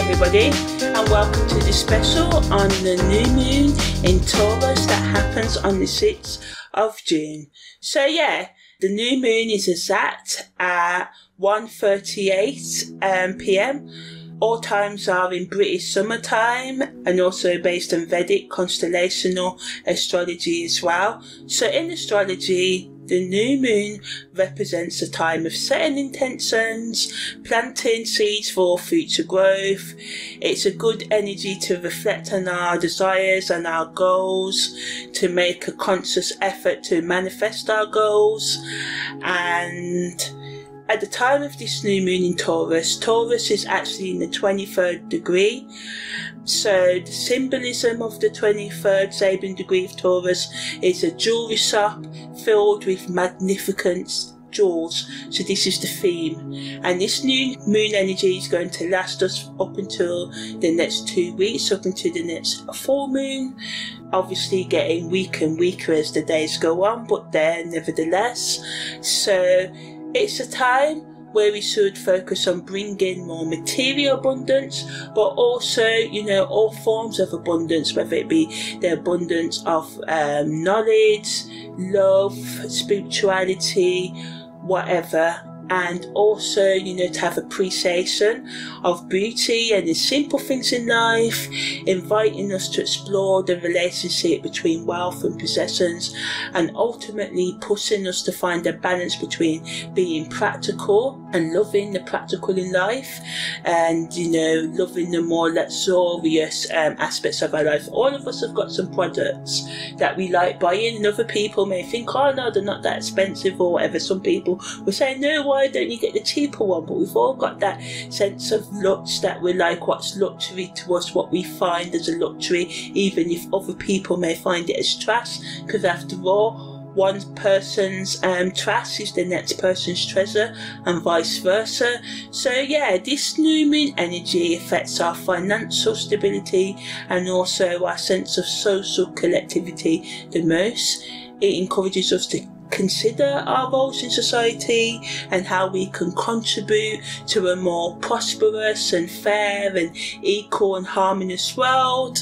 everybody, and welcome to the special on the new moon in Taurus that happens on the 6th of June. So yeah, the new moon is exact at 1:38 p.m. All times are in British summertime and also based on Vedic constellational astrology as well. So in astrology, the new moon represents a time of setting intentions, planting seeds for future growth. It's a good energy to reflect on our desires and our goals, to make a conscious effort to manifest our goals. And at the time of this new moon in Taurus, Taurus is actually in the 23rd degree. So the symbolism of the 23rd Sabian degree of Taurus is a jewelry shop filled with magnificent jewels. So this is the theme. And this new moon energy is going to last us up until the next 2 weeks, up until the next full moon. Obviously getting weaker and weaker as the days go on, but there nevertheless. So it's a time where we should focus on bringing more material abundance, but also, all forms of abundance, whether it be the abundance of knowledge, love, spirituality, whatever. And also, to have appreciation of beauty and the simple things in life, inviting us to explore the relationship between wealth and possessions, and ultimately pushing us to find a balance between being practical and loving the practical in life, and, loving the more luxurious aspects of our life. All of us have got some products that we like buying, and other people may think, oh no, they're not that expensive or whatever. Some people will say, no, why don't you get the cheaper one? But we've all got that sense of lux that we're like, what's luxury to us, what we find as a luxury, even if other people may find it as trash, because after all, one person's trash is the next person's treasure, and vice versa. So yeah, this new moon energy affects our financial stability and also our sense of social collectivity the most. It encourages us to consider our roles in society and how we can contribute to a more prosperous and fair and equal and harmonious world,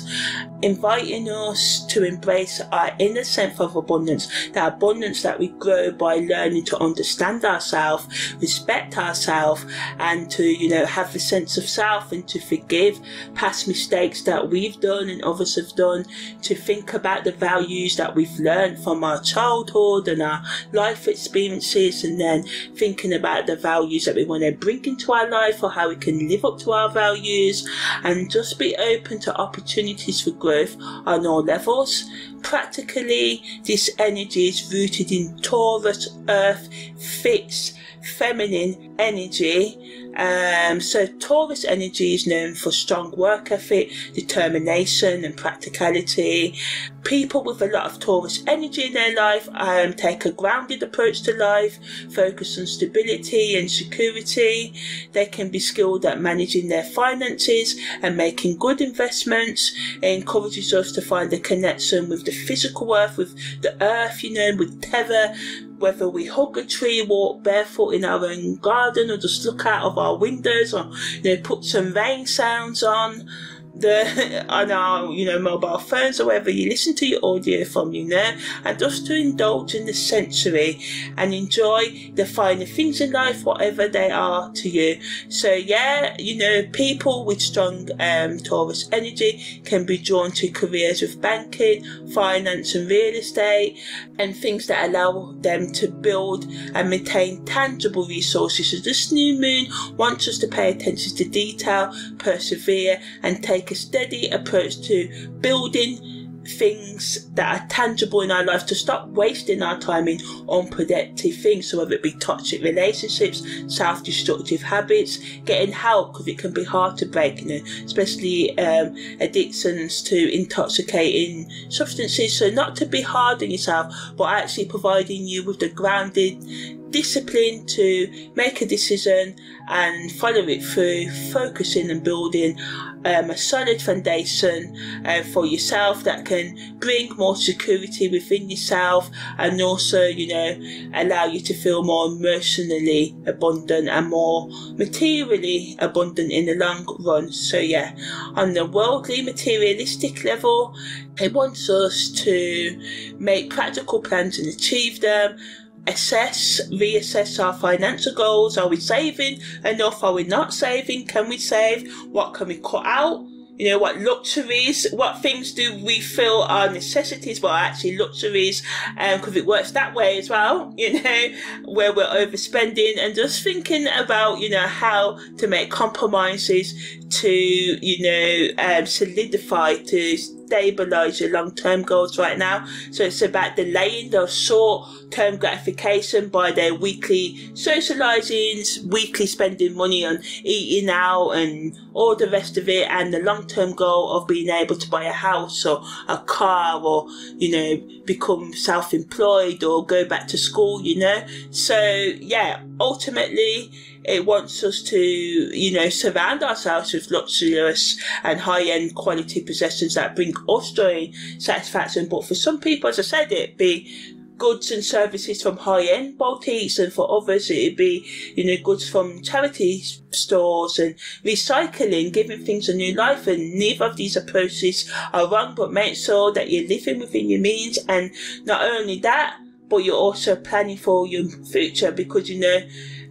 inviting us to embrace our inner sense of abundance, the abundance that we grow by learning to understand ourselves, respect ourselves, and to, have a sense of self, and to forgive past mistakes that we've done and others have done, to think about the values that we've learned from our childhood and our life experiences, and then thinking about the values that we want to bring into our life, or how we can live up to our values, and just be open to opportunities for growth on all levels. Practically, this energy is rooted in Taurus, earth, fixed, feminine energy. So Taurus energy is known for strong work ethic, determination and practicality. People with a lot of Taurus energy in their life take a grounded approach to life, focus on stability and security. They can be skilled at managing their finances and making good investments. It encourages us to find a connection with the physical earth, with the earth, with Terra. Whether we hug a tree, walk barefoot in our own garden, or just look out of our windows, or put some rain sounds on our mobile phones, or wherever you listen to your audio from, and just to indulge in the sensory and enjoy the finer things in life, whatever they are to you. So yeah, people with strong Taurus energy can be drawn to careers with banking, finance and real estate, and things that allow them to build and maintain tangible resources. So this new moon wants us to pay attention to detail, persevere, and take a steady approach to building things that are tangible in our life, to stop wasting our time in unproductive things. So whether it be toxic relationships, self-destructive habits, getting help, because it can be hard to break, especially addictions to intoxicating substances. So not to be hard on yourself, but actually providing you with the grounded discipline to make a decision and follow it through, focusing and building a solid foundation for yourself that can bring more security within yourself, and also, you know, allow you to feel more emotionally abundant and more materially abundant in the long run. So yeah, on the worldly materialistic level, it wants us to make practical plans and achieve them, reassess our financial goals. Are we saving enough? Are we not saving? Can we save? What can we cut out? You know, what luxuries, what things do we feel are necessities but are actually luxuries, because it works that way as well, you know, where we're overspending, and just thinking about, you know, how to make compromises to, you know, solidify, to stabilize your long-term goals right now. So it's about delaying those short-term gratification by their weekly socializings, weekly spending money on eating out and all the rest of it, and the long-term goal of being able to buy a house or a car, or, you know, become self-employed or go back to school, you know. So yeah, ultimately it wants us to, you know, surround ourselves with luxurious and high-end quality possessions that bring us joy and satisfaction. But for some people, as I said, it'd be goods and services from high-end boutiques, and for others it'd be, you know, goods from charity stores and recycling, giving things a new life. And neither of these approaches are wrong, but make sure that you're living within your means, and not only that, but you're also planning for your future, because, you know,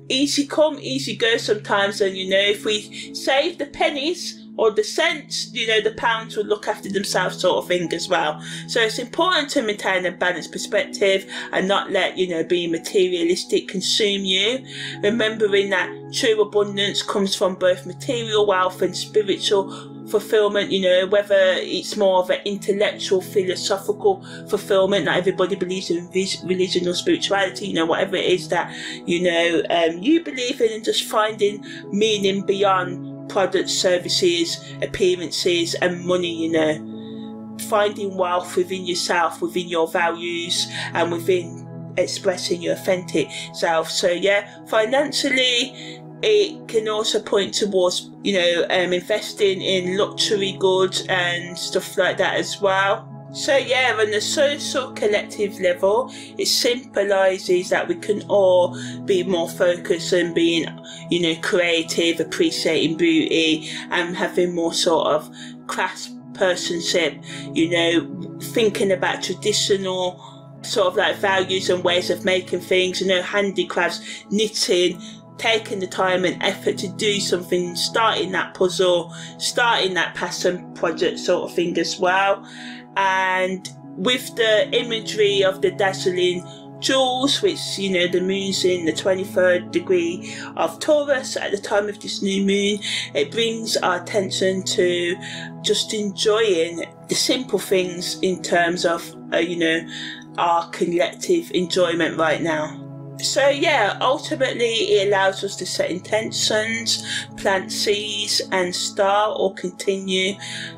easy come, easy go sometimes, and, you know, if we save the pennies or the cents, you know, the pounds will look after themselves, sort of thing as well. So it's important to maintain a balanced perspective and not let, you know, being materialistic consume you, remembering that true abundance comes from both material wealth and spiritual fulfillment, you know, whether it's more of an intellectual, philosophical fulfillment. Not everybody believes in religion or spirituality, you know, whatever it is that, you know, you believe in, and just finding meaning beyond products, services, appearances and money, you know, finding wealth within yourself, within your values, and within expressing your authentic self. So yeah, financially it can also point towards, you know, investing in luxury goods and stuff like that as well. So yeah, on the social collective level, it symbolises that we can all be more focused on being, you know, creative, appreciating beauty, and having more sort of craftspersonship, you know, thinking about traditional sort of like values and ways of making things, you know, handicrafts, knitting, taking the time and effort to do something, starting that puzzle, starting that passion project sort of thing as well. And with the imagery of the dazzling jewels, which, you know, the moon's in the 23rd degree of Taurus at the time of this new moon, it brings our attention to just enjoying the simple things in terms of, you know, our collective enjoyment right now. So yeah, ultimately it allows us to set intentions, plant seeds, and start or continue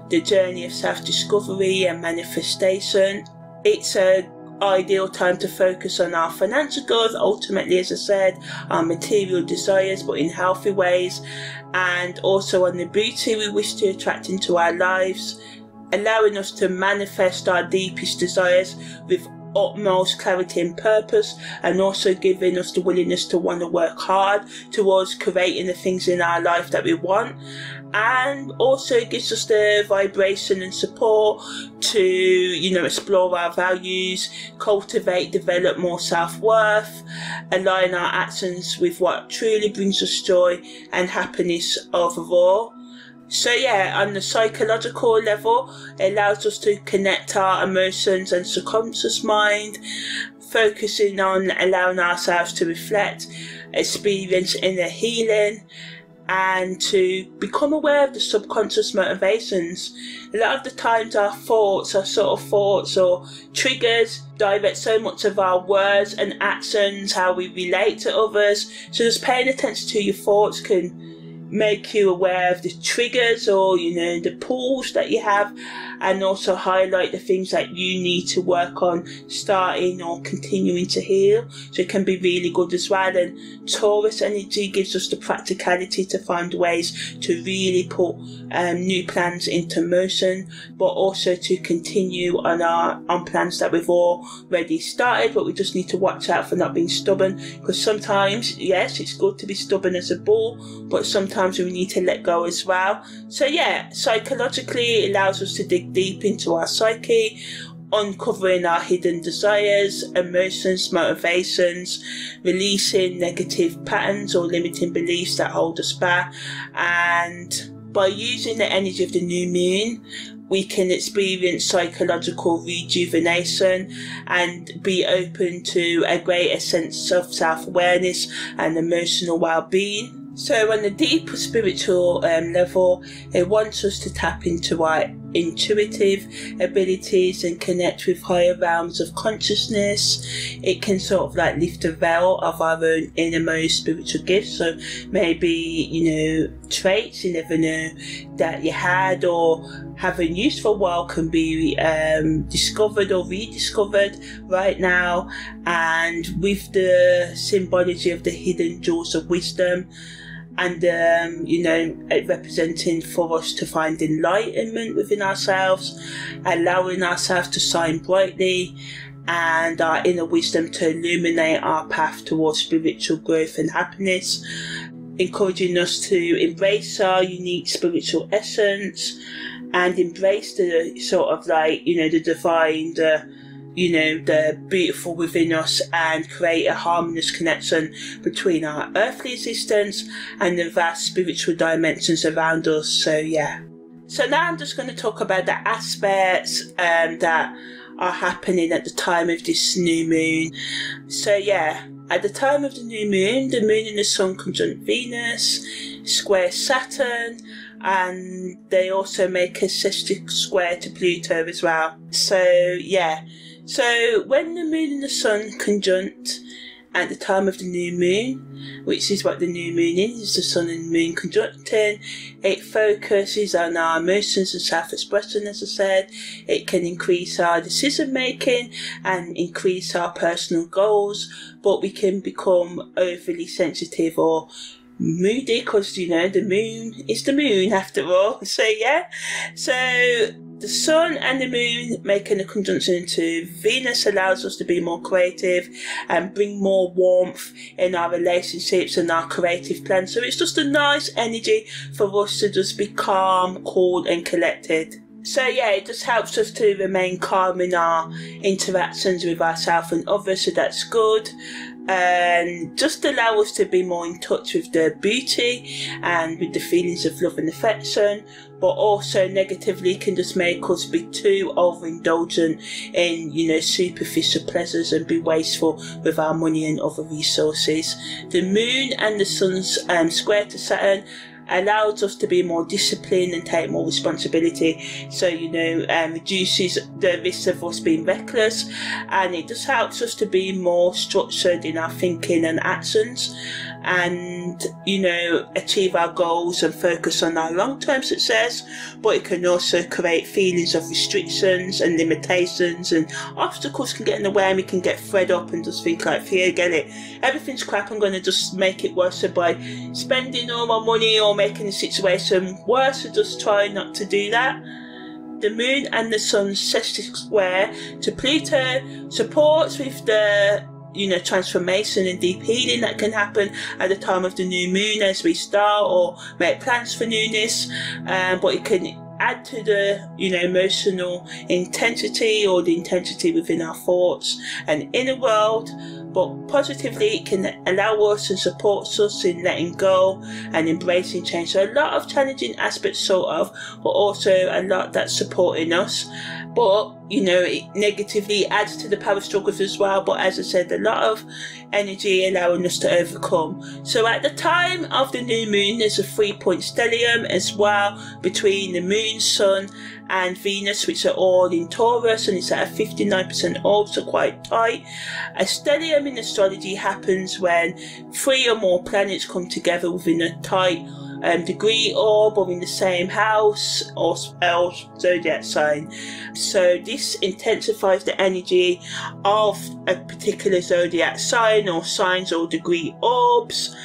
the journey of self-discovery and manifestation. It's an ideal time to focus on our financial goals, ultimately, as I said, our material desires, but in healthy ways, and also on the beauty we wish to attract into our lives, allowing us to manifest our deepest desires with utmost clarity and purpose, and also giving us the willingness to want to work hard towards creating the things in our life that we want. And also it gives us the vibration and support to, you know, explore our values, cultivate, develop more self-worth, align our actions with what truly brings us joy and happiness overall. So yeah, on the psychological level, it allows us to connect our emotions and subconscious mind, focusing on allowing ourselves to reflect, experience inner healing, and to become aware of the subconscious motivations. A lot of the times our thoughts, our sort of thoughts or triggers, direct so much of our words and actions, how we relate to others. So just paying attention to your thoughts can make you aware of the triggers or, the pulls that you have, and also highlight the things that you need to work on starting or continuing to heal. So it can be really good as well. And Taurus energy gives us the practicality to find ways to really put new plans into motion, but also to continue on plans that we've already started, but we just need to watch out for not being stubborn, because sometimes, yes, it's good to be stubborn as a bull, but sometimes we need to let go as well. So yeah, psychologically it allows us to dig deep into our psyche, uncovering our hidden desires, emotions, motivations, releasing negative patterns or limiting beliefs that hold us back. And by using the energy of the new moon, we can experience psychological rejuvenation and be open to a greater sense of self-awareness and emotional well-being. So on the deeper spiritual level, it wants us to tap into our intuitive abilities and connect with higher realms of consciousness. It can sort of like lift the veil of our own innermost spiritual gifts. So maybe, traits you never know that you had or haven't used for a while can be discovered or rediscovered right now. And with the symbology of the hidden jewels of wisdom, and it representing for us to find enlightenment within ourselves, allowing ourselves to shine brightly, and our inner wisdom to illuminate our path towards spiritual growth and happiness, encouraging us to embrace our unique spiritual essence and embrace the sort of like, the divine, the beautiful within us, and create a harmonious connection between our earthly existence and the vast spiritual dimensions around us. So yeah. So now I'm just going to talk about the aspects that are happening at the time of this new moon. So yeah, at the time of the new moon and the sun conjunct Venus, square Saturn, and they also make a sextile square to Pluto as well. So yeah. So when the moon and the sun conjunct at the time of the new moon, which is what the new moon is the sun and moon conjuncting, it focuses on our emotions and self-expression, as I said. It can increase our decision making and increase our personal goals, but we can become overly sensitive or moody, because the moon is the moon after all. So yeah, so the sun and the moon making a conjunction to Venus allows us to be more creative and bring more warmth in our relationships and our creative plans. So it's just a nice energy for us to just be calm, cool and collected. So yeah, it just helps us to remain calm in our interactions with ourselves and others, so that's good. And just allow us to be more in touch with the beauty and with the feelings of love and affection, but also negatively can just make us be too overindulgent in, superficial pleasures and be wasteful with our money and other resources. The moon and the sun's square to Saturn allows us to be more disciplined and take more responsibility. So, reduces the risk of us being reckless, and it just helps us to be more structured in our thinking and actions, and, achieve our goals and focus on our long-term success. But it can also create feelings of restrictions and limitations, and obstacles can get in the way, and we can get fed up and just think like, forget it, everything's crap, I'm going to just make it worse by spending all my money or making the situation worse. So just try not to do that. The moon and the sun's sextile square to Pluto supports with the transformation and deep healing that can happen at the time of the new moon as we start or make plans for newness, but it can add to the emotional intensity or the intensity within our thoughts and inner world. But positively, it can allow us and supports us in letting go and embracing change. So a lot of challenging aspects sort of, but also a lot that's supporting us. But, it negatively adds to the power struggles as well. But as I said, a lot of energy allowing us to overcome. So at the time of the new moon, there's a 3-point stellium as well between the moon, sun and Venus, which are all in Taurus, and it's at a 59% orb, so quite tight. A stellium in astrology happens when 3 or more planets come together within a tight degree orb or in the same house or zodiac sign. So this intensifies the energy of a particular zodiac sign or signs or degree orbs,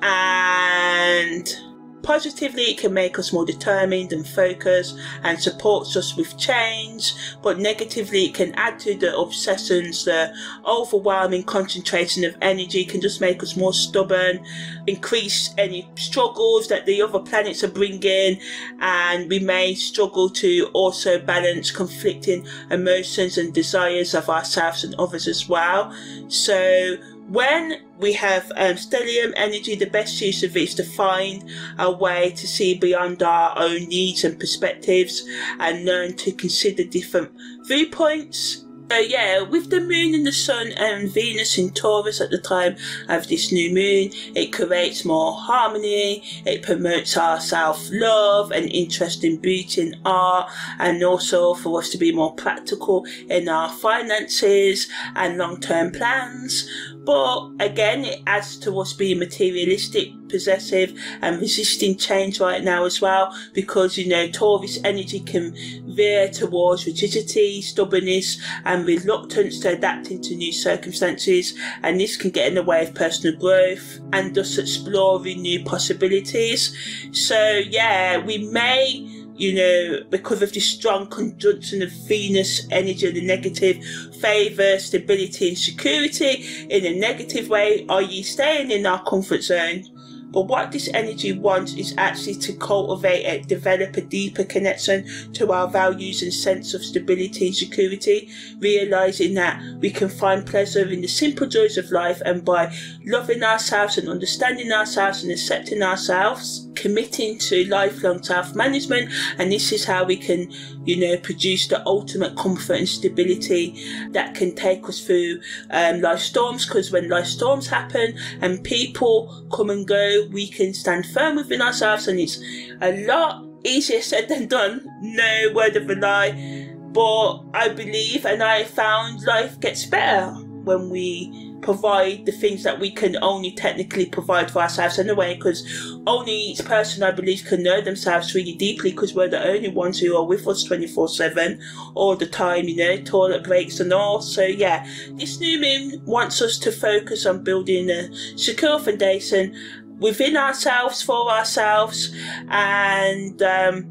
and positively it can make us more determined and focused and supports us with change, but negatively it can add to the obsessions. The overwhelming concentration of energy can just make us more stubborn, increase any struggles that the other planets are bringing, and we may struggle to also balance conflicting emotions and desires of ourselves and others as well. So when we have stellium energy, the best use of it is to find a way to see beyond our own needs and perspectives and learn to consider different viewpoints. Yeah, with the moon and the sun and Venus in Taurus at the time of this new moon, it creates more harmony, it promotes our self-love and interest in beauty and art, and also for us to be more practical in our finances and long-term plans. But again, it adds to us being materialistic, possessive and resisting change right now as well, because you know Taurus energy can veer towards rigidity, stubbornness and reluctance to adapting to new circumstances, and this can get in the way of personal growth and thus exploring new possibilities. So yeah, we may, you know, because of this strong conjunction of Venus energy and the negative, favour stability and security in a negative way, i.e. staying in our comfort zone. But what this energy wants is actually to cultivate and develop a deeper connection to our values and sense of stability and security, realising that we can find pleasure in the simple joys of life, and by loving ourselves and understanding ourselves and accepting ourselves, committing to lifelong self-management. And this is how we can, you know, produce the ultimate comfort and stability that can take us through life storms, because when life storms happen and people come and go, we can stand firm within ourselves, and it's a lot easier said than done, no word of a lie. But I believe and I found life gets better when we provide the things that we can only technically provide for ourselves anyway, because only each person, I believe, can know themselves really deeply, because we're the only ones who are with us 24/7 all the time, you know, toilet breaks and all. So yeah, this new moon wants us to focus on building a secure foundation within ourselves, for ourselves, and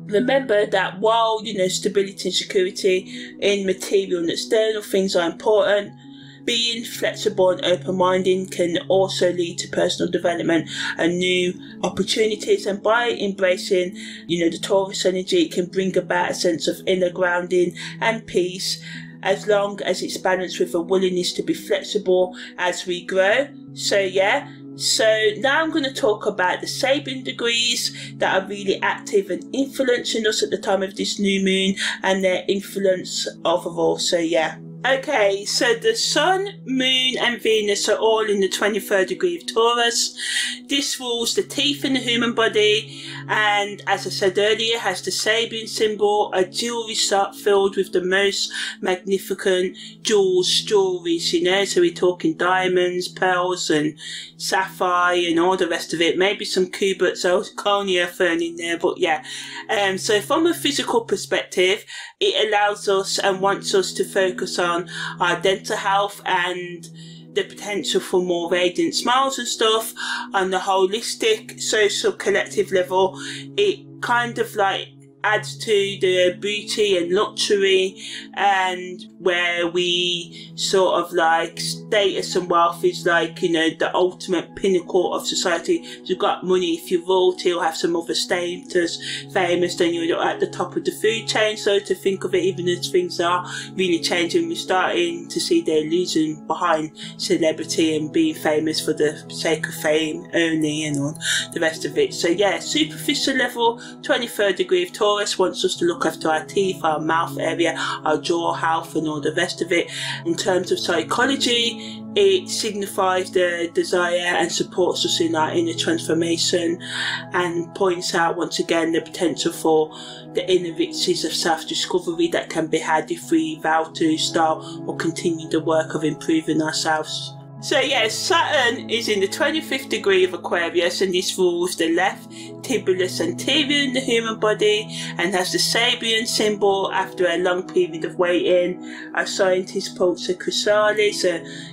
remember that while, you know, stability and security in material and external things are important, being flexible and open-minded can also lead to personal development and new opportunities. And by embracing, you know, the Taurus energy, it can bring about a sense of inner grounding and peace, as long as it's balanced with a willingness to be flexible as we grow. So yeah, so now I'm going to talk about the Sabian degrees that are really active and influencing us at the time of this new moon, and their influence overall. So yeah. Okay, so the Sun, Moon and Venus are all in the 23rd degree of Taurus. This rules the teeth in the human body, and as I said earlier, has the Sabian symbol, a jewellery set filled with the most magnificent jewelries, you know, so we're talking diamonds, pearls and sapphire and all the rest of it, maybe some cubits, zirconia thrown in there, but yeah. So from a physical perspective, it allows us and wants us to focus on our dental health and the potential for more radiant smiles and stuff. On the holistic, social, collective level, it kind of like adds to the beauty and luxury, and where we sort of like status and wealth is like, you know, the ultimate pinnacle of society. If you've got money, if you're royalty or have some other status, famous, then you're at the top of the food chain. So to think of it, even as things are really changing, we're starting to see the illusion behind celebrity and being famous for the sake of fame only and all the rest of it. So yeah, superficial level, 23rd degree of Taurus wants us to look after our teeth, our mouth area, our jaw health and all the rest of it. In terms of psychology, it signifies the desire and supports us in our inner transformation, and points out once again the potential for the inner riches of self-discovery that can be had if we vow to start or continue the work of improving ourselves So yeah, Saturn is in the 25th degree of Aquarius, and this rules the left tibialis anterior in the human body and has the Sabian symbol after a long period of waiting. Our scientists pulse a chrysalis,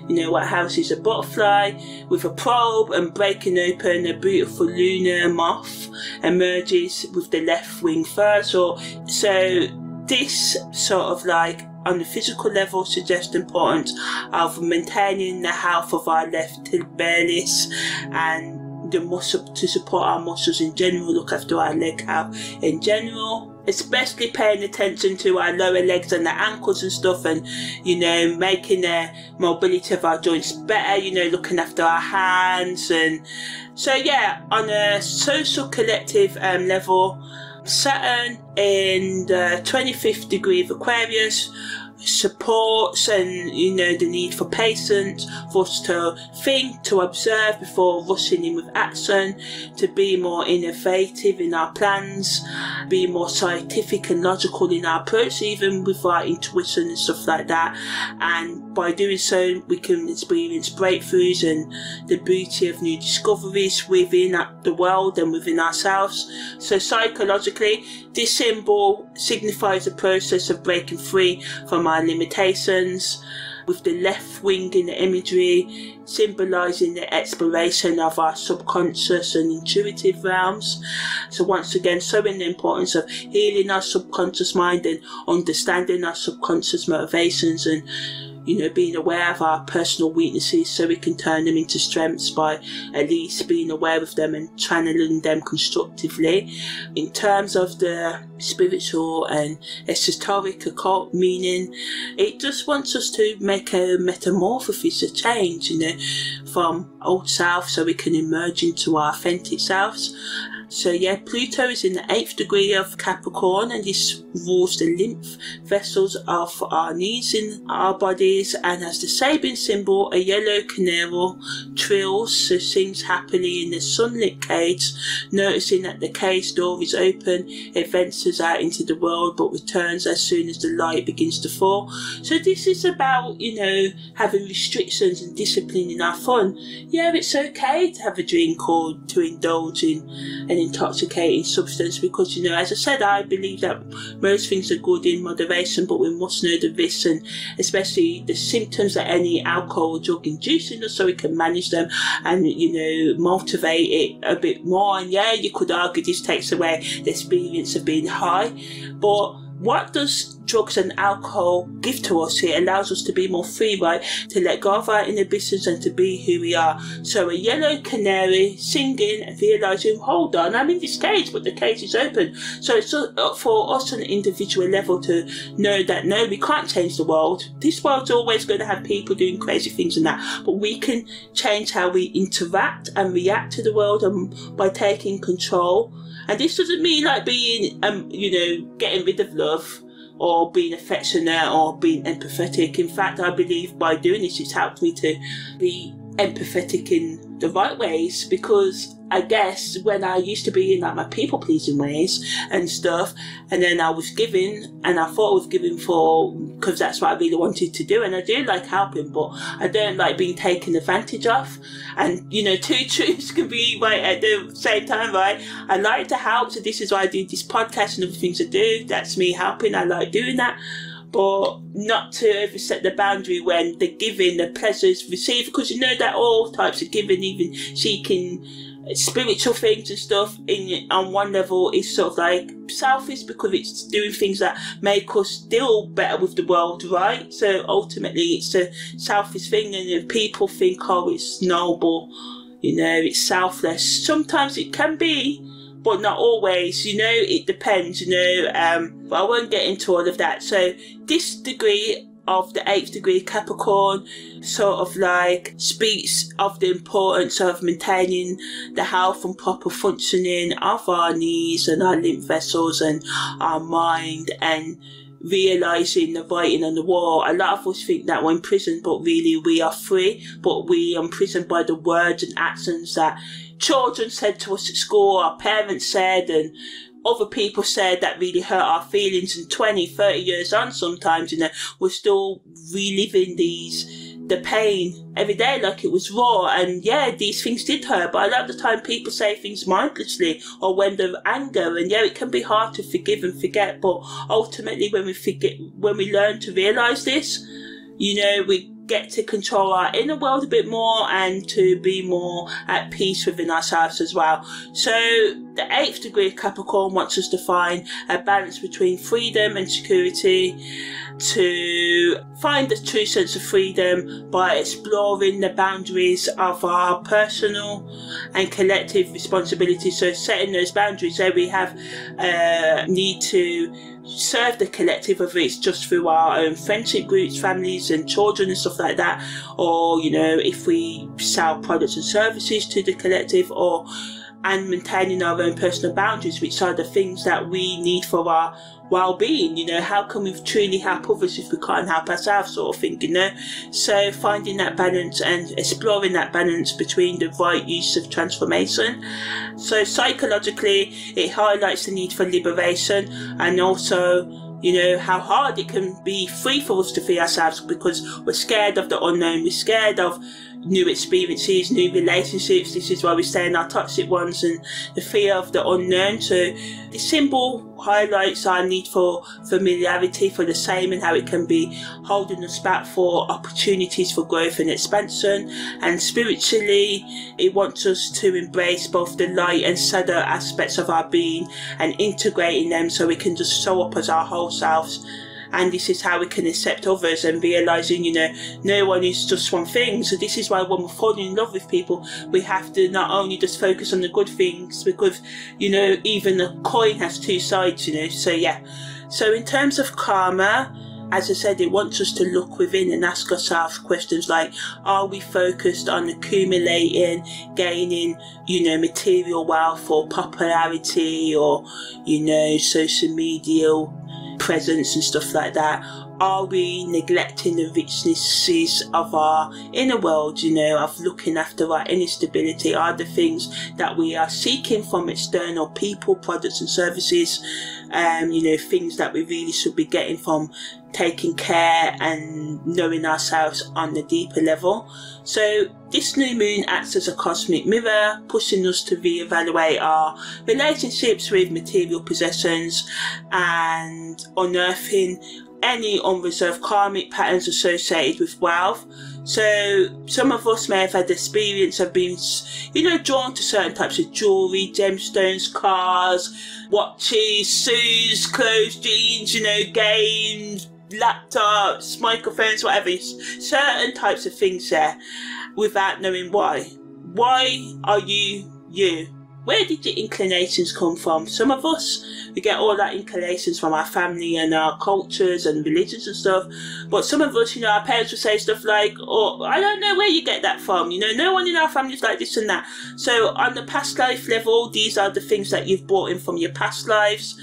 what houses a butterfly, with a probe, and breaking open a beautiful lunar moth emerges with the left wing first. So this sort of like on the physical level suggests the importance of maintaining the health of our left tibialis and the muscle to support our muscles in general, look after our leg health in general, especially paying attention to our lower legs and the ankles and stuff, and making the mobility of our joints better, looking after our hands. And so yeah, on a social collective level, Saturn in the 25th degree of Aquarius supports and the need for patience, for us to think, to observe before rushing in with action, to be more innovative in our plans, be more scientific and logical in our approach, even with our intuition and stuff like that. And by doing so, we can experience breakthroughs and the beauty of new discoveries within the world and within ourselves. So psychologically, this symbol signifies the process of breaking free from our limitations, with the left wing in the imagery symbolising the exploration of our subconscious and intuitive realms. So once again, showing the importance of healing our subconscious mind and understanding our subconscious motivations, and being aware of our personal weaknesses so we can turn them into strengths by at least being aware of them and channeling them constructively. In terms of the spiritual and esoteric occult meaning, it just wants us to make a metamorphosis, a change, from old self so we can emerge into our authentic selves. So yeah, Pluto is in the 8th degree of Capricorn, and this rules the lymph vessels of our knees in our bodies, and has the Sabian symbol, a yellow canary trills, so sings happily in the sunlit cage. Noticing that the cage door is open, it ventures out into the world but returns as soon as the light begins to fall. So this is about, having restrictions and discipline in our fun. Yeah, it's okay to have a drink or to indulge in an intoxicating substance, because as I said, I believe that most things are good in moderation, but we must know the risks and especially the symptoms that any alcohol or drug induces us, so we can manage them and motivate it a bit more. And yeah, you could argue this takes away the experience of being high, but what does drugs and alcohol give to us? It allows us to be more free, right? To let go of our inhibitions and to be who we are. So a yellow canary singing and realising, hold on, I'm in this cage, but the cage is open. So it's for us on an individual level to know that no, we can't change the world. This world's always going to have people doing crazy things and that, but we can change how we interact and react to the world, and by taking control. And this doesn't mean like being, getting rid of love or being affectionate or being empathetic. In fact, I believe by doing this, it's helped me to be empathetic in the right ways, because I guess when I used to be in like my people pleasing ways and stuff, and then I was giving, and I thought I was giving because that's what I really wanted to do, and I do like helping, but I don't like being taken advantage of. And two truths can be right at the same time, right? I like to help, so this is why I do this podcast and other things I do. That's me helping. I like doing that, but not to overstep the boundary when the giving, the pleasures received, because that all types of giving, even seeking spiritual things and stuff, on one level is sort of like selfish, because it's doing things that make us deal better with the world, right? So ultimately it's a selfish thing, and if people think, oh, it's noble, it's selfless. Sometimes it can be, but not always, it depends, but I won't get into all of that. So this degree of the 8th degree Capricorn sort of like speaks of the importance of maintaining the health and proper functioning of our knees and our lymph vessels and our mind, and realising the writing on the wall. A lot of us think that we're in prison, but really we are free, but we are imprisoned by the words and actions that children said to us at school, our parents said, and other people said that really hurt our feelings. And 20, 30 years on sometimes, we're still reliving these the pain every day like it was raw. And yeah, these things did hurt, but a lot of the time people say things mindlessly or when they're anger, and yeah, it can be hard to forgive and forget, but ultimately when we learn to realise this, you know, we get to control our inner world a bit more and to be more at peace within ourselves as well. So the 8th degree of Capricorn wants us to find a balance between freedom and security, to find the true sense of freedom by exploring the boundaries of our personal and collective responsibility. So setting those boundaries, so we have need to serve the collective, whether it's just through our own friendship groups, families and children and stuff like that, or, you know, if we sell products and services to the collective, or and maintaining our own personal boundaries, which are the things that we need for our well-being. You know, how can we truly help others if we can't help ourselves, sort of thing, you know? So finding that balance and exploring that balance between the right use of transformation. So psychologically, it highlights the need for liberation, and also, you know, how hard it can be free for us to free ourselves, because we're scared of the unknown, we're scared of new experiences, new relationships. This is why we stay in our toxic ones, and the fear of the unknown. So the symbol highlights our need for familiarity, for the same, and how it can be holding us back for opportunities for growth and expansion. And spiritually, it wants us to embrace both the light and shadow aspects of our being and integrating them so we can just show up as our whole selves. And this is how we can accept others, and realising, you know, no one is just one thing. So this is why when we're falling in love with people, we have to not only just focus on the good things, because, you know, even a coin has two sides, you know. So yeah. So in terms of karma, as I said, it wants us to look within and ask ourselves questions like, are we focused on accumulating, gaining, you know, material wealth or popularity, or, you know, social media presence and stuff like that? Are we neglecting the richnesses of our inner world, you know, of looking after our inner stability? Are the things that we are seeking from external people, products and services, you know, things that we really should be getting from taking care and knowing ourselves on the deeper level? So this new moon acts as a cosmic mirror, pushing us to reevaluate our relationships with material possessions and unearthing any unresolved karmic patterns associated with wealth. So some of us may have had the experience of being, you know, drawn to certain types of jewellery, gemstones, cars, watches, shoes, clothes, jeans, you know, games, laptops, microphones, whatever, certain types of things there, without knowing why. Why are you you? Where did your inclinations come from? Some of us, we get all our inclinations from our family and our cultures and religions and stuff. But some of us, you know, our parents will say stuff like, oh, I don't know where you get that from. You know, no one in our family is like this and that. So on the past life level, these are the things that you've brought in from your past lives.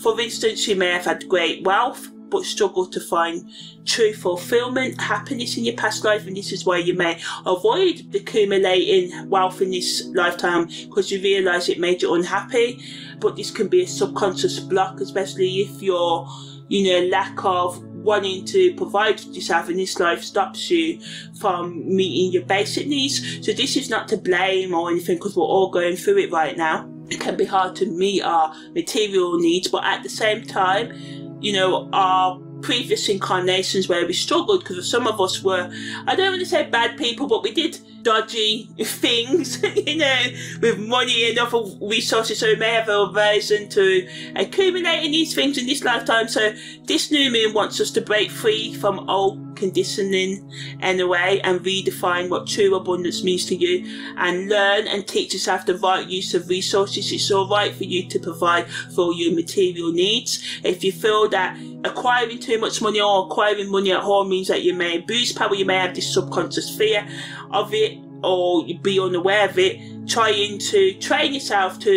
For instance, you may have had great wealth, but struggle to find true fulfillment, happiness in your past life, and this is why you may avoid accumulating wealth in this lifetime, because you realise it made you unhappy. But this can be a subconscious block, especially if your, you know, lack of wanting to provide for yourself in this life stops you from meeting your basic needs. So this is not to blame or anything, because we're all going through it right now. It can be hard to meet our material needs, but at the same time, you know, our previous incarnations where we struggled, because some of us were, I don't want to say bad people, but we did dodgy things, you know, with money and other resources, so we may have a aversion to accumulating these things in this lifetime. So this new moon wants us to break free from old conditioning in a way, and redefine what true abundance means to you, and learn and teach yourself the right use of resources. It's all right for you to provide for your material needs. If you feel that acquiring too much money or acquiring money at home means that you may abuse power, you may have this subconscious fear of it, or you be unaware of it, trying to train yourself to,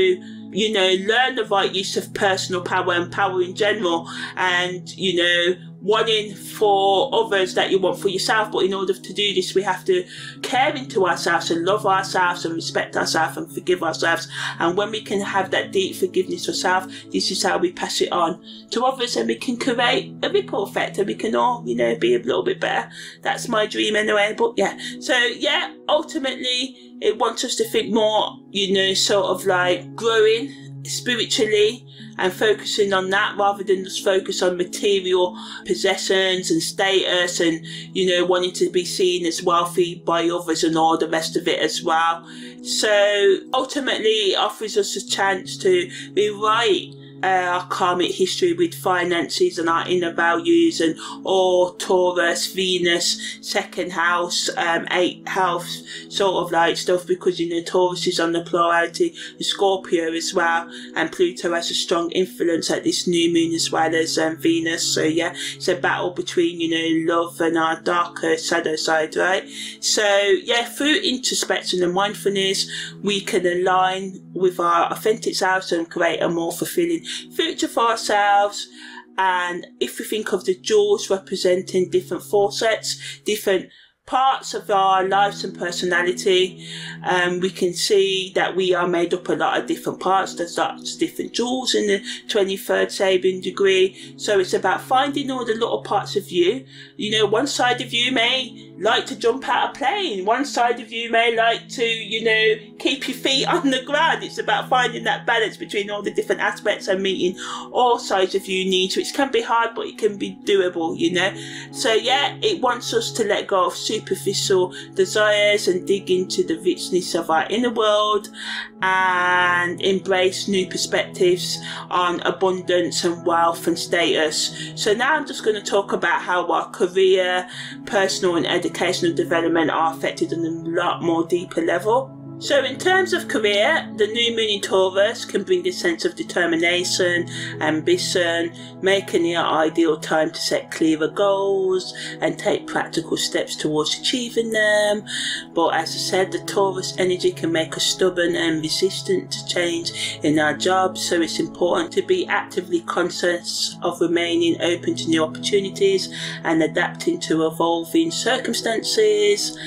you know, learn the right use of personal power and power in general, and, you know, wanting for others that you want for yourself. But in order to do this, we have to care into ourselves and love ourselves and respect ourselves and forgive ourselves. And when we can have that deep forgiveness of self, this is how we pass it on to others, and we can create a ripple effect, and we can all, you know, be a little bit better. That's my dream anyway. But yeah, so yeah, ultimately it wants us to think more, you know, sort of like growing spiritually and focusing on that, rather than just focus on material possessions and status and, you know, wanting to be seen as wealthy by others and all the rest of it as well. So ultimately it offers us a chance to rewrite our karmic history with finances and our inner values, and all Taurus, Venus, second house, 8th house sort of like stuff, because, you know, Taurus is on the plurality, the Scorpio as well, and Pluto has a strong influence at this new moon as well as Venus. So yeah, it's a battle between, you know, love and our darker shadow side, right? So yeah, through introspection and mindfulness, we can align with our authentic selves and create a more fulfilling future for ourselves. And if we think of the jewels representing different facets, different parts of our lives and personality, we can see that we are made up a lot of different parts. There's lots of different jewels in the 23rd Sabian degree. So it's about finding all the little parts of you. You know, one side of you may like to jump out a plane. One side of you may like to, you know, keep your feet on the ground. It's about finding that balance between all the different aspects and meeting all sides of you needs, which can be hard, but it can be doable, you know. So yeah, it wants us to let go of superficial desires and dig into the richness of our inner world and embrace new perspectives on abundance and wealth and status. So now I'm just going to talk about how our career, personal and educational development are affected on a lot more deeper level. So in terms of career, the new moon in Taurus can bring a sense of determination, ambition, making it an ideal time to set clearer goals and take practical steps towards achieving them. But as I said, the Taurus energy can make us stubborn and resistant to change in our jobs, so it's important to be actively conscious of remaining open to new opportunities and adapting to evolving circumstances,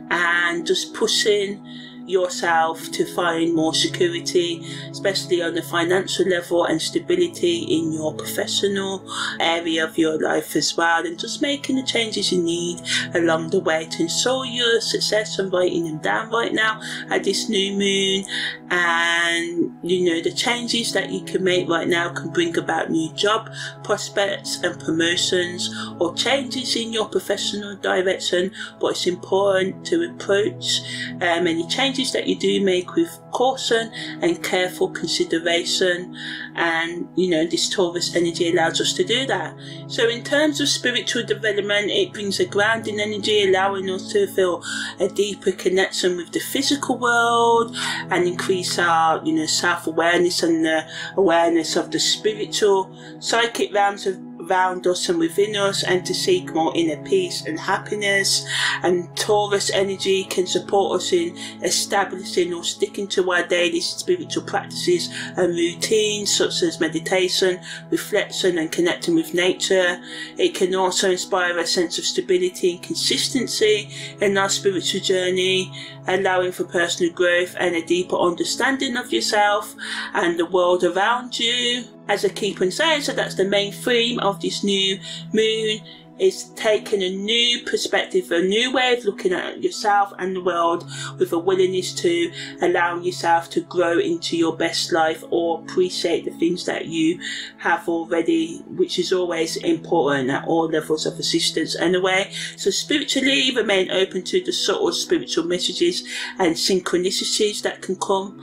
and just pushing yourself to find more security, especially on the financial level, and stability in your professional area of your life as well, and just making the changes you need along the way to ensure your success. And writing them down right now at this new moon, and you know, the changes that you can make right now can bring about new job prospects and promotions, or changes in your professional direction. But it's important to approach any changes that you do make with caution and careful consideration, and you know, this Taurus energy allows us to do that. So in terms of spiritual development, it brings a grounding energy, allowing us to feel a deeper connection with the physical world and increase our, you know, self-awareness and the awareness of the spiritual psychic realms around us and within us, and to seek more inner peace and happiness. And Taurus energy can support us in establishing or sticking to our daily spiritual practices and routines, such as meditation, reflection and connecting with nature. It can also inspire a sense of stability and consistency in our spiritual journey, allowing for personal growth and a deeper understanding of yourself and the world around you. As I keep on saying, so that's the main theme of this new moon, is taking a new perspective, a new way of looking at yourself and the world, with a willingness to allow yourself to grow into your best life, or appreciate the things that you have already, which is always important at all levels of existence anyway. So spiritually, remain open to the subtle spiritual messages and synchronicities that can come,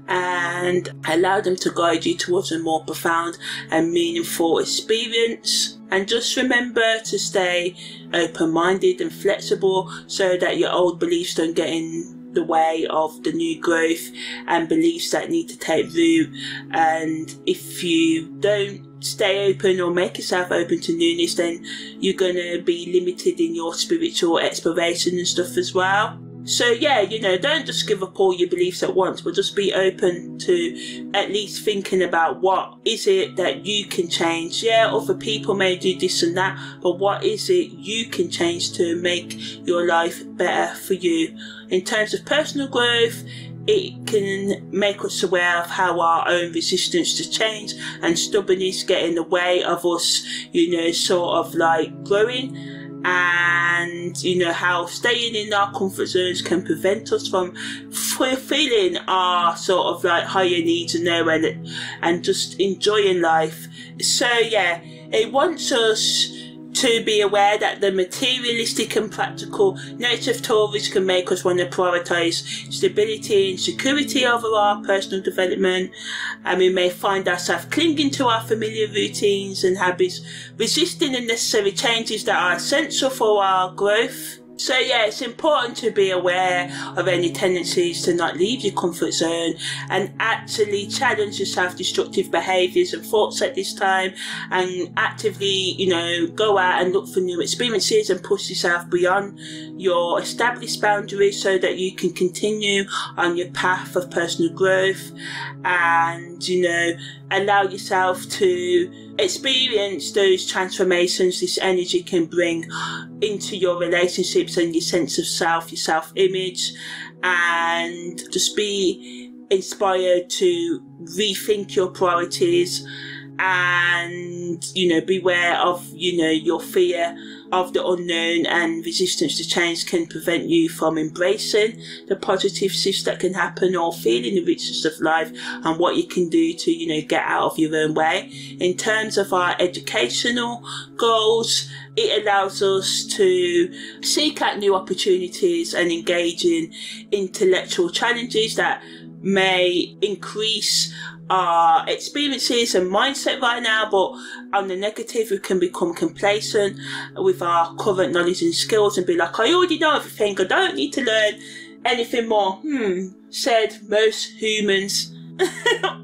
and allow them to guide you towards a more profound and meaningful experience. And just remember to stay open-minded and flexible, so that your old beliefs don't get in the way of the new growth and beliefs that need to take root. And if you don't stay open or make yourself open to newness, then you're going to be limited in your spiritual exploration and stuff as well. So yeah, you know, don't just give up all your beliefs at once, but just be open to at least thinking about what is it that you can change. Yeah, other people may do this and that, but what is it you can change to make your life better for you? In terms of personal growth, it can make us aware of how our own resistance to change and stubbornness get in the way of us, you know, sort of like growing. And you know how staying in our comfort zones can prevent us from fulfilling our sort of like higher needs and just enjoying life. So yeah, it wants us to be aware that the materialistic and practical nature of Taurus can make us want to prioritise stability and security over our personal development, and we may find ourselves clinging to our familiar routines and habits, resisting the necessary changes that are essential for our growth. So yeah, it's important to be aware of any tendencies to not leave your comfort zone and actually challenge your self-destructive behaviours and thoughts at this time, and actively, you know, go out and look for new experiences and push yourself beyond your established boundaries so that you can continue on your path of personal growth and, you know, allow yourself to experience those transformations this energy can bring into your relationships and your sense of self, your self-image, and just be inspired to rethink your priorities and, you know, beware of, you know, your fear of the unknown and resistance to change can prevent you from embracing the positive shifts that can happen or feeling the richness of life and what you can do to, you know, get out of your own way. In terms of our educational goals, it allows us to seek out new opportunities and engage in intellectual challenges that may increase our experiences and mindset right now, but on the negative we can become complacent with our current knowledge and skills and be like, I already know everything, I don't need to learn anything more. Said most humans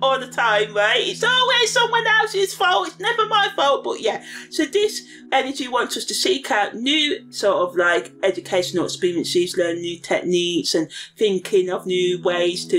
all the time, right? It's always someone else's fault, it's never my fault. But yeah, so this energy wants us to seek out new sort of like educational experiences, learn new techniques and thinking of new ways to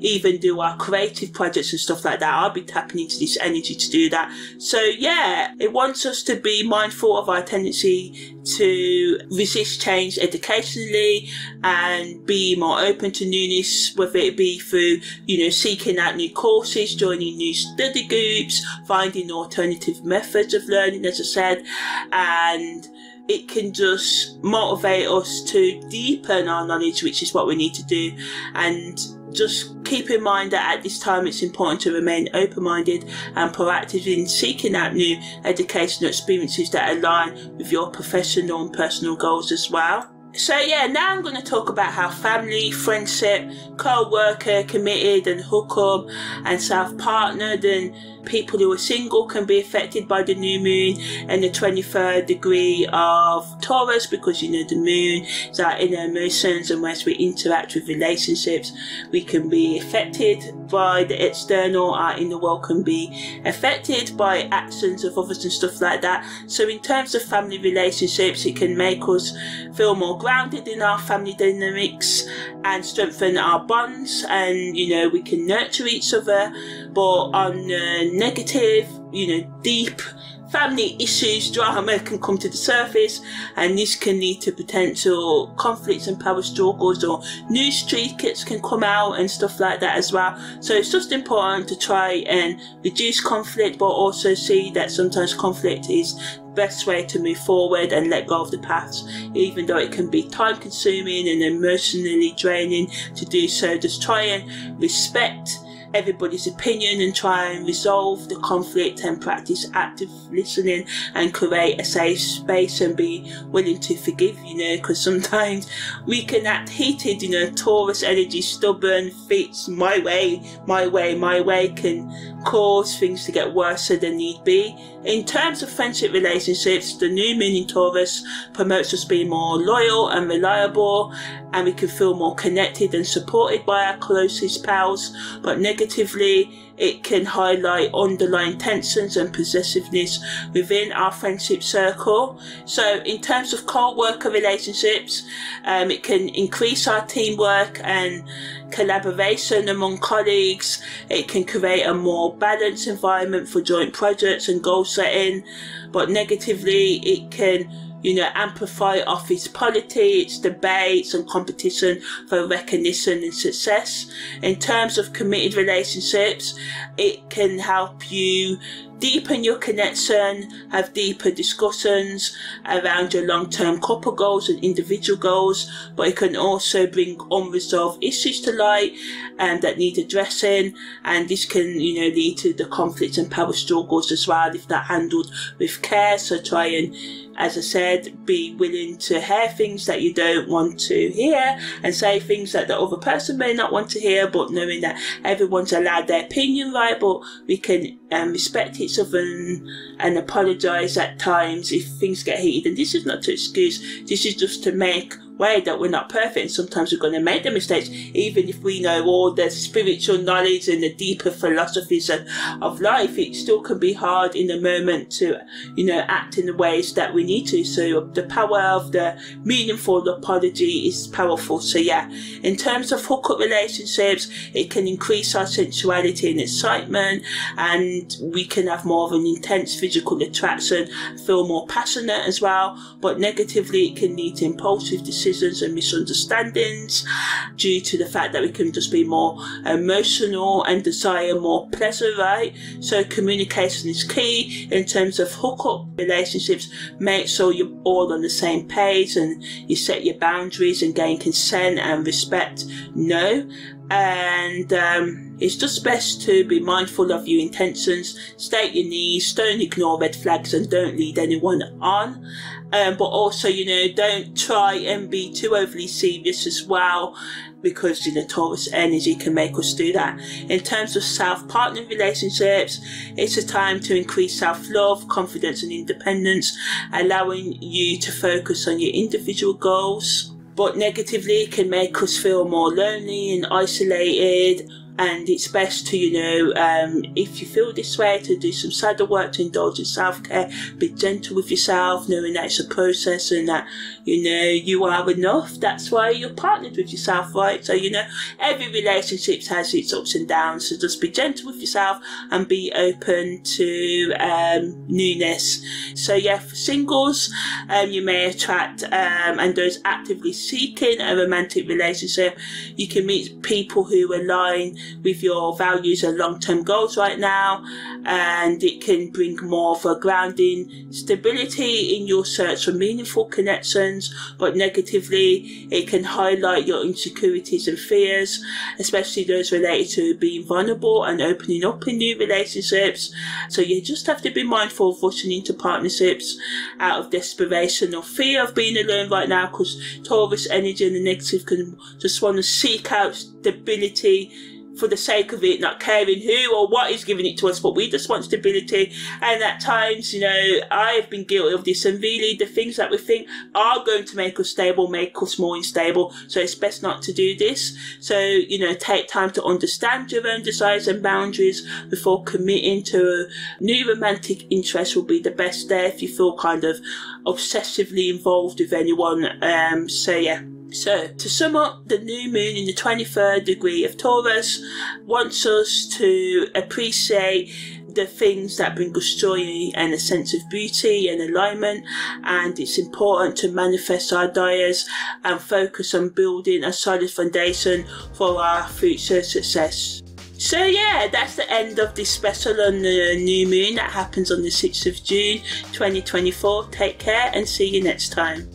even do our creative projects and stuff like that. I'll be tapping into this energy to do that. So yeah, it wants us to be mindful of our tendency to resist change educationally and be more open to newness, whether it be through, you know, seeking out new courses, joining new study groups, finding alternative methods of learning, as I said, and it can just motivate us to deepen our knowledge, which is what we need to do. And just keep in mind that at this time it's important to remain open-minded and proactive in seeking out new educational experiences that align with your professional and personal goals as well. So yeah, now I'm going to talk about how family, friendship, co-worker, committed and hookup and self-partnered and people who are single can be affected by the new moon and the 23rd degree of Taurus, because, you know, the moon is our inner emotions, and as we interact with relationships we can be affected by the external. Our inner world can be affected by actions of others and stuff like that. So in terms of family relationships, it can make us feel more grounded in our family dynamics and strengthen our bonds, and, you know, we can nurture each other. But on negative, you know, deep family issues, drama can come to the surface, and this can lead to potential conflicts and power struggles, or news streakers can come out and stuff like that as well. So it's just important to try and reduce conflict, but also see that sometimes conflict is the best way to move forward and let go of the past, even though it can be time consuming and emotionally draining to do so. Just try and respect everybody's opinion and try and resolve the conflict and practice active listening and create a safe space and be willing to forgive, you know, because sometimes we can act heated, you know. Taurus energy, stubborn, fits my way can cause things to get worse than need be. In terms of friendship relationships, the new moon in Taurus promotes us being more loyal and reliable, and we can feel more connected and supported by our closest pals. But negatively, it can highlight underlying tensions and possessiveness within our friendship circle. So in terms of co-worker relationships, it can increase our teamwork and collaboration among colleagues. It can create a more balanced environment for joint projects and goal setting, but negatively it can amplify office politics, debates and competition for recognition and success. In terms of committed relationships, it can help you deepen your connection, have deeper discussions around your long-term couple goals and individual goals, but it can also bring unresolved issues to light that need addressing, and this can lead to the conflicts and power struggles as well if not handled with care. So try and, as I said, be willing to hear things that you don't want to hear and say things that the other person may not want to hear, but knowing that everyone's allowed their opinion, right? But we can respect each other and apologise at times if things get heated. And this is not to excuse, this is just to make way that we're not perfect, and sometimes we're going to make the mistakes, even if we know all the spiritual knowledge and the deeper philosophies of life. It still can be hard in the moment to act in the ways that we need to. So the power of the meaningful apology is powerful. So yeah, in terms of hookup relationships, it can increase our sensuality and excitement, and we can have more of an intense physical attraction, feel more passionate as well. But negatively, it can lead to impulsive decisions and misunderstandings due to the fact that we can just be more emotional and desire more pleasure, right? So communication is key in terms of hookup relationships. Make sure you're all on the same page and you set your boundaries and gain consent and respect. And it's just best to be mindful of your intentions, state your needs, don't ignore red flags and don't lead anyone on. But also, don't try and be too overly serious as well, because Taurus energy can make us do that. In terms of self-partner relationships, it's a time to increase self-love, confidence and independence, allowing you to focus on your individual goals. But negatively, it can make us feel more lonely and isolated. And it's best to, if you feel this way, to do some shadow work, to indulge in self-care, be gentle with yourself, knowing that it's a process and that, you are enough. That's why you're partnered with yourself, right? So, every relationship has its ups and downs. So just be gentle with yourself and be open to newness. So yeah, for singles, you may attract, and those actively seeking a romantic relationship, you can meet people who align with your values and long-term goals right now, and it can bring more of a grounding stability in your search for meaningful connections. But negatively, it can highlight your insecurities and fears, especially those related to being vulnerable and opening up in new relationships. So you just have to be mindful of rushing into partnerships out of desperation or fear of being alone right now, because Taurus energy and the negative can just want to seek out stability for the sake of it, not caring who or what is giving it to us, but we just want stability. And at times, I've been guilty of this, and really the things that we think are going to make us stable make us more unstable. So it's best not to do this. So, take time to understand your own desires and boundaries before committing to a new romantic interest will be the best there if you feel kind of obsessively involved with anyone. So yeah. So, to sum up, the new moon in the 23rd degree of Taurus wants us to appreciate the things that bring us joy and a sense of beauty and alignment, and it's important to manifest our desires and focus on building a solid foundation for our future success. So yeah, that's the end of this special on the new moon that happens on the 6th of June 2024. Take care and see you next time.